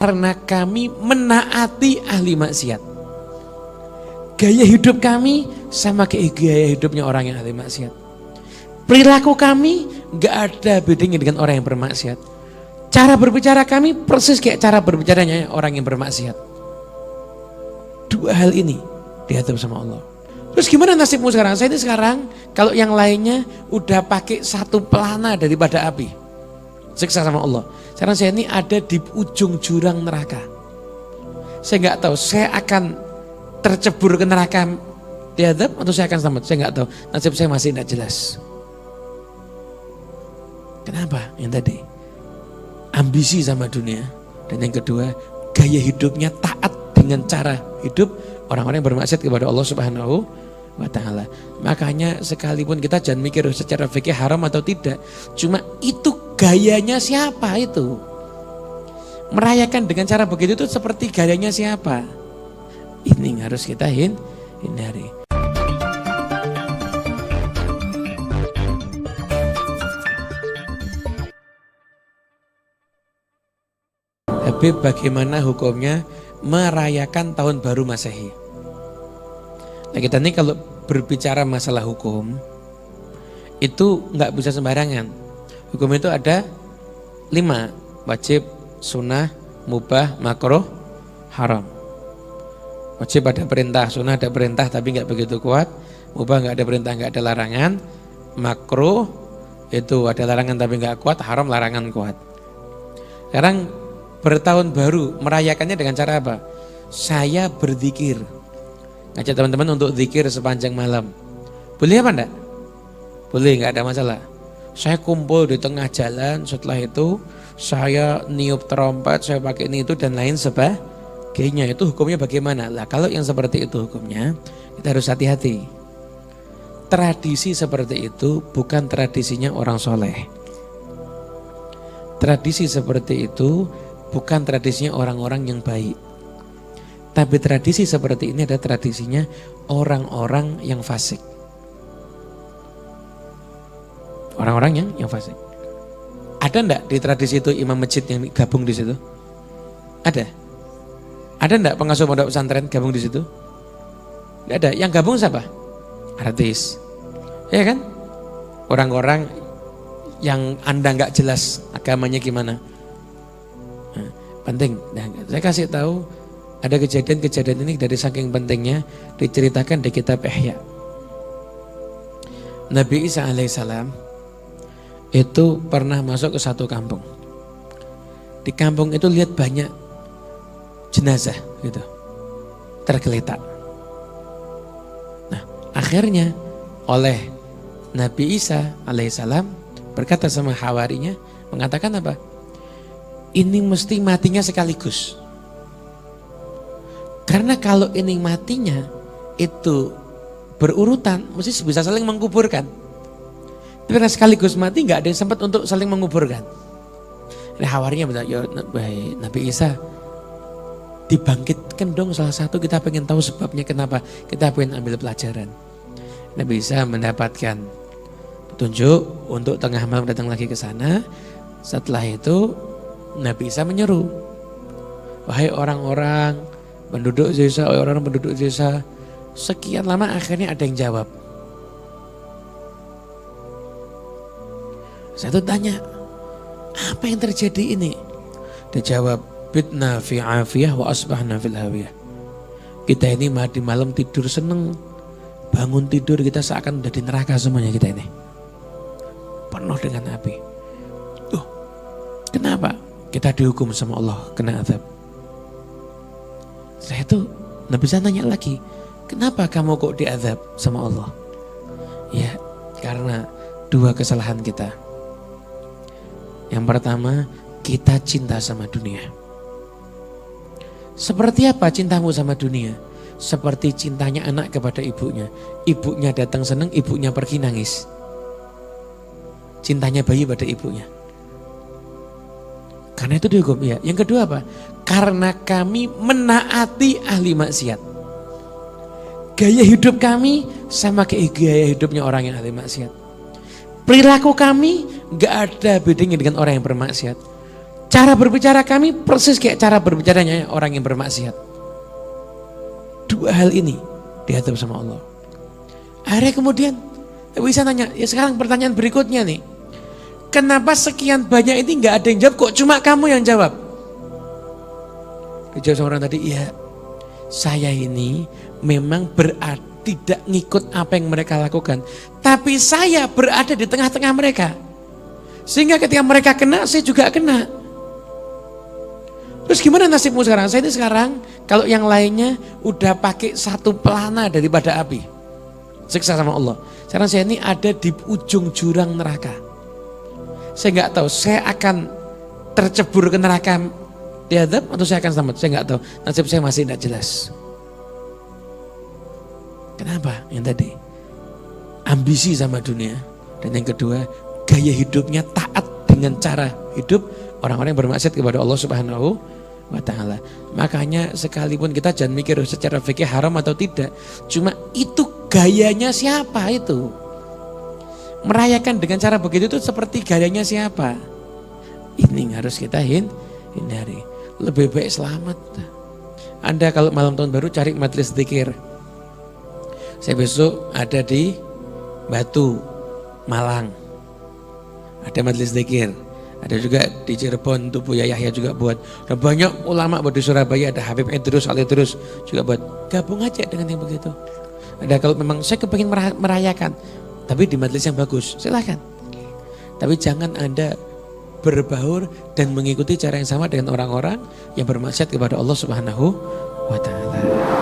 karena kami menaati ahli maksiat. Gaya hidup kami sama kayak gaya hidupnya orang yang ahli maksiat. Perilaku kami gak ada bedanya dengan orang yang bermaksiat. Cara berbicara kami persis kayak cara berbicaranya orang yang bermaksiat. Dua hal ini dihadap sama Allah. Terus gimana nasibmu sekarang? Saya ini sekarang kalau yang lainnya udah pakai satu pelana daripada api. Siksa sama Allah. Sekarang saya ini ada di ujung jurang neraka. Saya nggak tahu saya akan tercebur ke neraka diadab atau saya akan selamat. Saya nggak tahu. Nasib saya masih tidak jelas. Kenapa? Yang tadi ambisi sama dunia, dan yang kedua gaya hidupnya taat dengan cara hidup orang-orang yang bermaksiat kepada Allah Subhanahu wa Ta'ala. Makanya sekalipun kita jangan mikir secara fikih haram atau tidak, cuma itu gayanya siapa itu. Merayakan dengan cara begitu itu seperti gayanya siapa. Ini yang harus kita hindari. Habib, bagaimana hukumnya merayakan tahun baru Masehi? Nah, kita ini kalau berbicara masalah hukum itu nggak bisa sembarangan. Hukum itu ada 5, wajib, sunnah, mubah, makruh, haram. Wajib ada perintah, sunnah ada perintah tapi nggak begitu kuat, mubah nggak ada perintah nggak ada larangan, makruh itu ada larangan tapi nggak kuat, haram larangan kuat. Sekarang bertahun baru merayakannya dengan cara apa? Saya berzikir, ngajak teman-teman untuk zikir sepanjang malam. Boleh apa enggak? Boleh, nggak ada masalah. Saya kumpul di tengah jalan, setelah itu saya niup trompet, saya pakai ini itu dan lain sebagainya. Itu hukumnya bagaimana? Lah kalau yang seperti itu hukumnya, kita harus hati-hati. Tradisi seperti itu bukan tradisinya orang soleh. Tradisi seperti itu bukan tradisinya orang-orang yang baik. Tapi tradisi seperti ini adalah tradisinya orang-orang yang fasik. Orang-orang yang fasik. Ada enggak di tradisi itu imam masjid yang gabung di situ? Ada. Ada enggak pengasuh pondok pesantren gabung di situ? Enggak ada. Yang gabung siapa? Artis. Ya kan? Orang-orang yang Anda enggak jelas agamanya gimana. Nah, penting. Nah, saya kasih tahu ada kejadian-kejadian ini dari saking pentingnya diceritakan di kitab Ihya. Nabi Isa alaihissalam itu pernah masuk ke satu kampung. Di kampung itu lihat banyak jenazah gitu, tergeletak. Nah, akhirnya oleh Nabi Isa alaihissalam berkata sama hawarinya, mengatakan apa? Ini mesti matinya sekaligus. Karena kalau ini matinya itu berurutan, mesti bisa saling menguburkan. Tapi karena sekaligus mati nggak ada yang sempat untuk saling menguburkan. Nah, hawarinya bilang, ya Nabi Isa, dibangkitkan dong salah satu, kita pengen tahu sebabnya kenapa, kita pengen ambil pelajaran. Nabi Isa mendapatkan petunjuk untuk tengah malam datang lagi ke sana. Setelah itu Nabi Isa menyeru, wahai orang-orang penduduk desa, orang-orang penduduk desa. Sekian lama akhirnya ada yang jawab. Saya tuh tanya, apa yang terjadi ini? Dia jawab, bitna fi afiyah wa asbahna fil hawiyah. Kita ini di malam tidur seneng, bangun tidur kita seakan udah di neraka semuanya kita ini. Penuh dengan api. Kenapa? Kita dihukum sama Allah, kena azab. Saya tuh Nabi Isa nanya lagi, kenapa kamu kok diazab sama Allah? Ya, karena 2 kesalahan kita. Yang pertama, kita cinta sama dunia. Seperti apa cintamu sama dunia? Seperti cintanya anak kepada ibunya. Ibunya datang senang, ibunya pergi nangis. Cintanya bayi pada ibunya. Karena itu dihukum ya. Yang kedua apa? Karena kami menaati ahli maksiat. Gaya hidup kami sama kayak gaya hidupnya orang yang ahli maksiat. Perilaku kami gak ada bedanya dengan orang yang bermaksiat. Cara berbicara kami persis kayak cara berbicaranya orang yang bermaksiat. Dua hal ini dihadap sama Allah. Akhirnya kemudian bisa nanya, ya sekarang pertanyaan berikutnya nih. Kenapa sekian banyak ini nggak ada yang jawab, kok cuma kamu yang jawab? Dijawab sama orang tadi, iya saya ini memang tidak ngikut apa yang mereka lakukan. Tapi saya berada di tengah-tengah mereka. Sehingga ketika mereka kena, saya juga kena. Terus gimana nasibmu sekarang? Saya ini sekarang kalau yang lainnya udah pakai satu pelana daripada api. Siksa sama Allah. Sekarang saya ini ada di ujung jurang neraka. Saya nggak tahu, saya akan tercebur ke neraka diadab atau saya akan selamat. Saya nggak tahu, nasib saya masih tidak jelas. Kenapa? Yang tadi ambisi sama dunia, dan yang kedua gaya hidupnya taat dengan cara hidup orang-orang yang bermaksiat kepada Allah Subhanahu wa ta'ala. Makanya sekalipun kita jangan mikir secara fikih haram atau tidak, cuma itu gayanya siapa itu. Merayakan dengan cara begitu itu seperti gayanya siapa. Ini yang harus kita hindari. Lebih baik selamat. Anda kalau malam tahun baru cari majelis zikir. Saya besok ada di Batu, Malang. Ada majelis zikir. Ada juga di Cirebon, itu Buya Yahya juga buat. Ada banyak ulama buat di Surabaya, ada Habib Idrus, Ali Idrus juga buat. Gabung aja dengan yang begitu. Ada kalau memang saya kepingin merayakan, tapi di majelis yang bagus, silakan. Tapi jangan Anda berbaur dan mengikuti cara yang sama dengan orang-orang yang bermaksiat kepada Allah Subhanahu wa ta'ala.